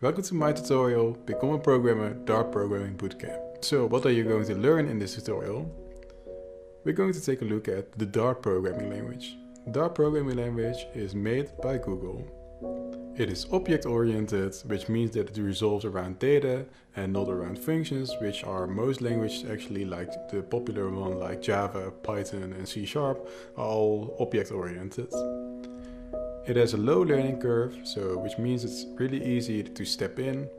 Welcome to my tutorial, Become a Programmer Dart Programming Bootcamp. So what are you going to learn in this tutorial? We're going to take a look at the Dart programming language. Dart programming language is made by Google. It is object-oriented, which means that it resolves around data and not around functions, which are most languages actually, like the popular one like Java, Python and C# are all object-oriented. It has a low learning curve, which means it's really easy to step in.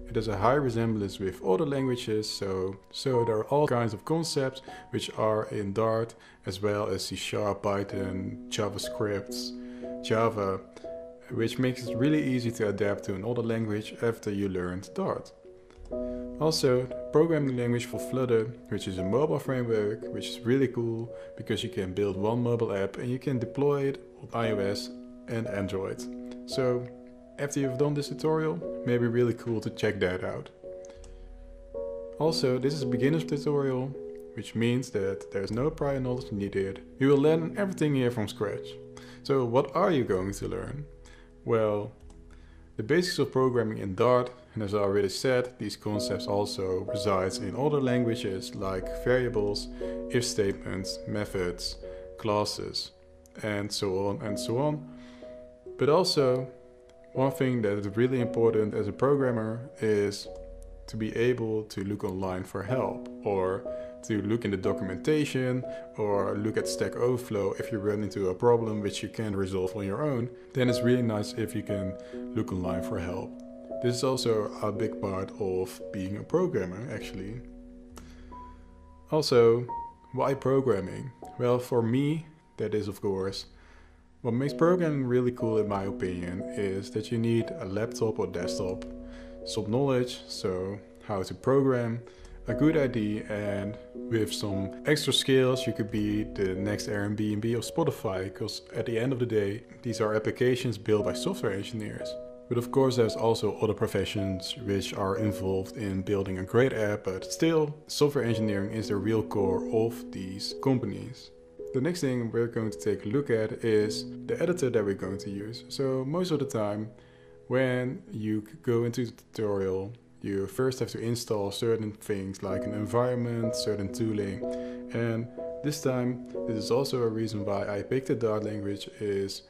It has a high resemblance with other languages, so there are all kinds of concepts which are in Dart, as well as C#, Python, JavaScript, Java, which makes it really easy to adapt to another language after you learned Dart. Also, the programming language for Flutter, which is a mobile framework, which is really cool because you can build one mobile app and you can deploy it on iOS and Android. So after you've done this tutorial, maybe really cool to check that out. Also, this is a beginner's tutorial, which means that there's no prior knowledge needed. You will learn everything here from scratch. So what are you going to learn? Well, the basics of programming in Dart, and as I already said, these concepts also reside in other languages like variables, if statements, methods, classes, and so on and so on. But also, one thing that is really important as a programmer is to be able to look online for help, or to look in the documentation, or look at Stack Overflow if you run into a problem which you can't resolve on your own. Then it's really nice if you can look online for help. This is also a big part of being a programmer, actually. Also, why programming? Well, for me, that is of course, what makes programming really cool in my opinion is that you need a laptop or desktop, some knowledge, so how to program, a good idea, and with some extra skills you could be the next Airbnb or Spotify, because at the end of the day these are applications built by software engineers. But of course there's also other professions which are involved in building a great app, but still software engineering is the real core of these companies. The next thing we're going to take a look at is the editor that we're going to use. So most of the time when you go into the tutorial, you first have to install certain things like an environment, certain tooling. And this time, this is also a reason why I picked the Dart language, is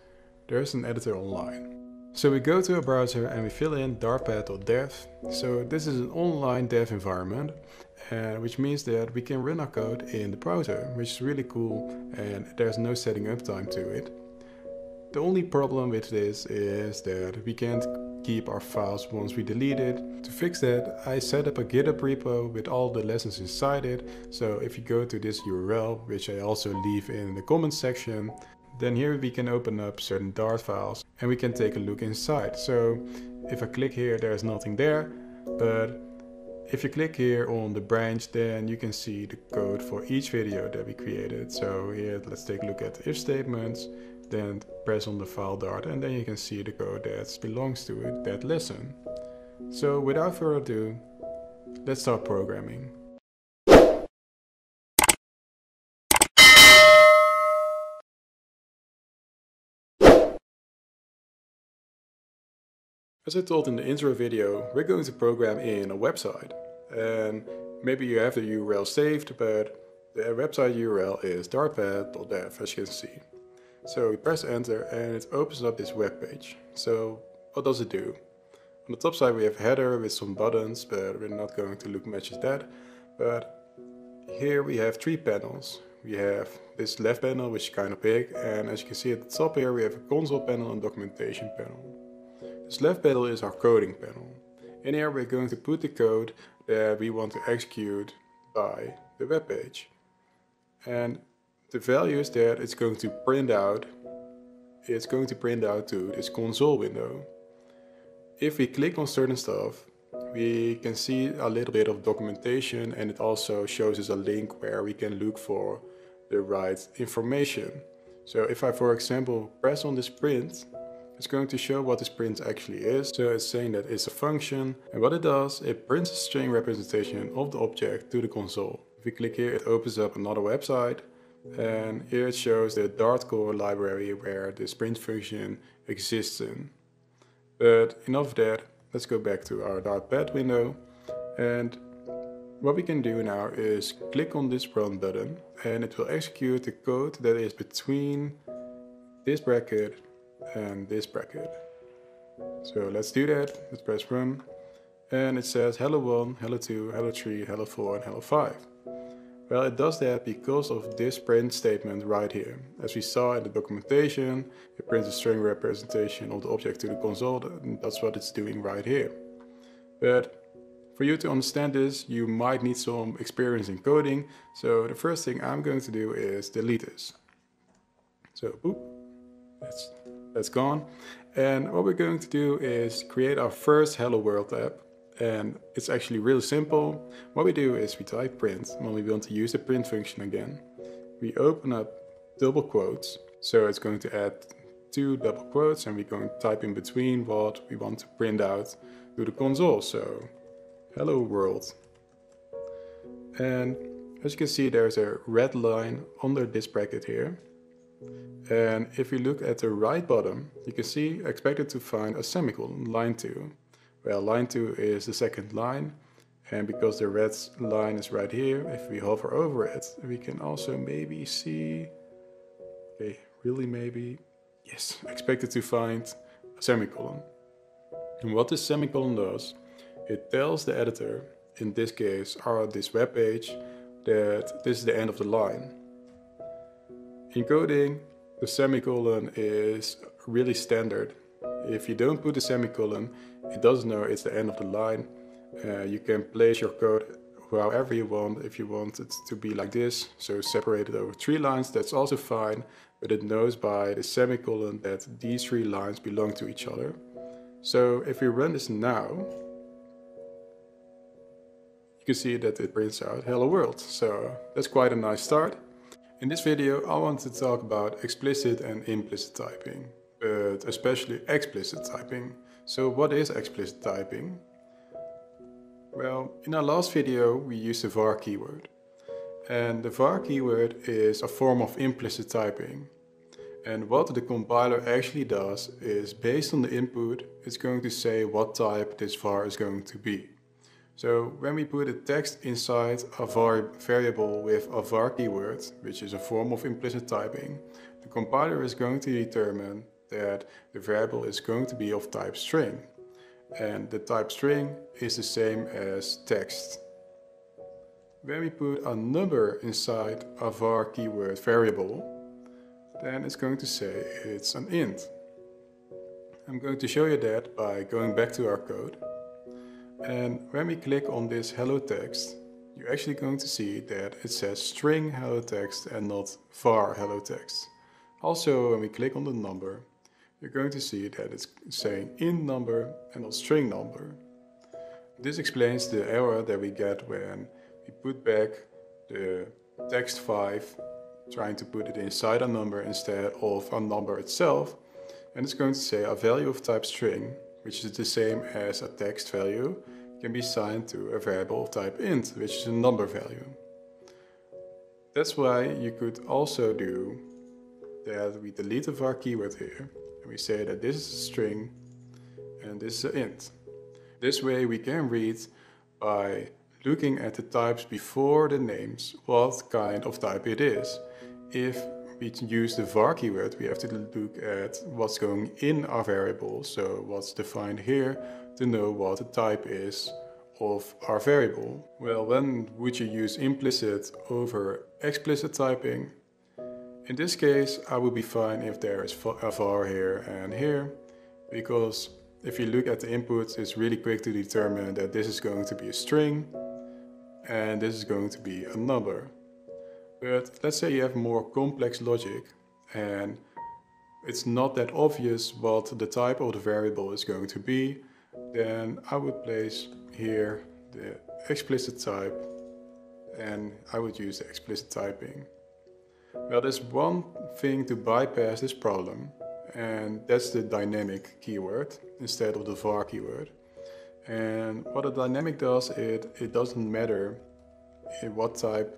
there's an editor online. So we go to a browser and we fill in dartpad.dev. So this is an online dev environment, which means that we can run our code in the browser, which is really cool, and there's no setting up time to it. The only problem with this is that we can't keep our files once we delete it. To fix that, I set up a GitHub repo with all the lessons inside it. So if you go to this URL, which I also leave in the comments section, then here we can open up certain Dart files and we can take a look inside. So if I click here, there's nothing there, but if you click here on the branch, then you can see the code for each video that we created. So here, let's take a look at the if statements, then press on the file Dart, and then you can see the code that belongs to it, that lesson. So without further ado, let's start programming. As I told in the intro video, we're going to program in a website. And maybe you have the URL saved, but the website URL is dartpad.dev, as you can see. So we press enter and it opens up this web page. So what does it do? On the top side we have a header with some buttons, but we're not going to look much at that. But here we have three panels. We have this left panel, which is kind of big, and as you can see at the top here we have a console panel and documentation panel. This left panel is our coding panel. In here we're going to put the code that we want to execute by the web page. And the values that it's going to print out to this console window. If we click on certain stuff, we can see a little bit of documentation, and it also shows us a link where we can look for the right information. So if I, for example, press on this print, it's going to show what this print actually is. So it's saying that it's a function, and what it does, it prints a string representation of the object to the console. If we click here, it opens up another website, and here it shows the Dart core library where this print function exists in. But enough of that, let's go back to our Dartpad window, and what we can do now is click on this run button and it will execute the code that is between this bracket and this bracket. So let's do that. Let's press run, and it says hello 1, hello 2, hello 3, hello 4 and hello 5. Well, it does that because of this print statement right here. As we saw in the documentation, it prints a string representation of the object to the console, and that's what it's doing right here. But for you to understand this, you might need some experience in coding, so the first thing I'm going to do is delete this. So, boop, that's gone. And what we're going to do is create our first Hello World app. And it's actually really simple. What we do is we type print when we want to use the print function again. We open up double quotes, so it's going to add 2 double quotes, and we're going to type in between what we want to print out to the console. So, hello world. And as you can see, there's a red line under this bracket here. And if you look at the right bottom, you can see expected to find a semicolon, line 2. Well, line 2 is the second line, and because the red line is right here, if we hover over it, we can also maybe see, okay, really maybe, yes, expected to find a semicolon. And what this semicolon does, it tells the editor, in this case, or this web page, that this is the end of the line. In coding, the semicolon is really standard. If you don't put a semicolon, it doesn't know it's the end of the line. You can place your code however you want. If you want it to be like this, so separated over 3 lines, that's also fine, but it knows by the semicolon that these 3 lines belong to each other. So if we run this now, you can see that it prints out hello world. So that's quite a nice start. In this video, I want to talk about explicit and implicit typing, but especially explicit typing. So what is explicit typing? Well, in our last video, we used the var keyword. And the var keyword is a form of implicit typing. And what the compiler actually does is, based on the input, it's going to say what type this var is going to be. So when we put a text inside a var variable with a var keyword, which is a form of implicit typing, the compiler is going to determine that the variable is going to be of type string. And the type string is the same as text. When we put a number inside a var keyword variable, then it's going to say it's an int. I'm going to show you that by going back to our code. And when we click on this hello text, you're actually going to see that it says string hello text and not var hello text. Also, when we click on the number, you're going to see that it's saying int number and not string number. This explains the error that we get when we put back the text 5, trying to put it inside a number instead of a number itself. And it's going to say a value of type string, which is the same as a text value, can be assigned to a variable of type int, which is a number value. That's why you could also do that we delete the var keyword here, and we say that this is a string and this is an int. This way we can read by looking at the types before the names what kind of type it is. If we use the var keyword, we have to look at what's going in our variable, so what's defined here, to know what the type is of our variable. Well, when would you use implicit over explicit typing? In this case, I would be fine if there is a var here and here, because if you look at the inputs, it's really quick to determine that this is going to be a string and this is going to be a number. But let's say you have more complex logic and it's not that obvious what the type of the variable is going to be, then I would place here the explicit type and I would use the explicit typing. Well, there's one thing to bypass this problem, and that's the dynamic keyword instead of the var keyword. And what a dynamic does, it doesn't matter what type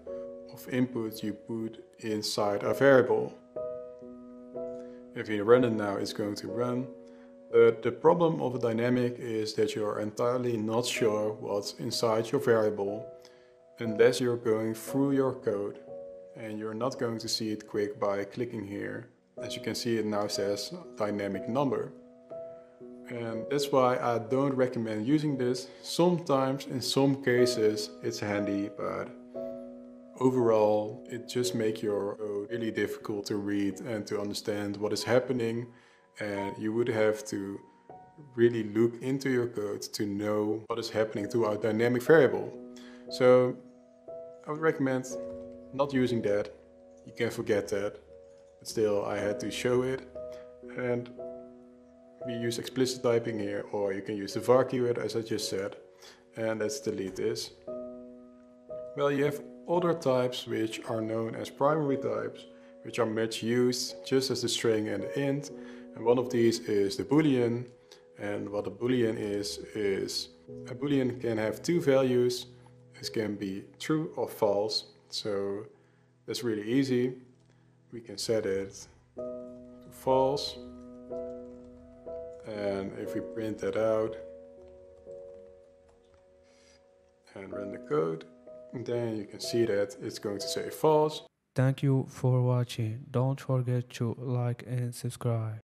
of input you put inside a variable. If you run it now, it's going to run, But the problem of a dynamic is that you're entirely not sure what's inside your variable unless you're going through your code, and you're not going to see it quick by clicking here. As you can see, it now says dynamic number. And that's why I don't recommend using this. Sometimes, in some cases, it's handy, but overall, it just makes your code really difficult to read and to understand what is happening. And you would have to really look into your code to know what is happening to our dynamic variable. So I would recommend not using that. You can forget that. But still, I had to show it. And we use explicit typing here, or you can use the var keyword as I just said. And let's delete this. Well, you have other types which are known as primary types, which are much used just as the string and the int. And one of these is the boolean. And what a boolean is a boolean can have two values. It can be true or false. So that's really easy. We can set it to false. And if we print that out and run the code, then you can see that it's going to say false. Thank you for watching. Don't forget to like and subscribe.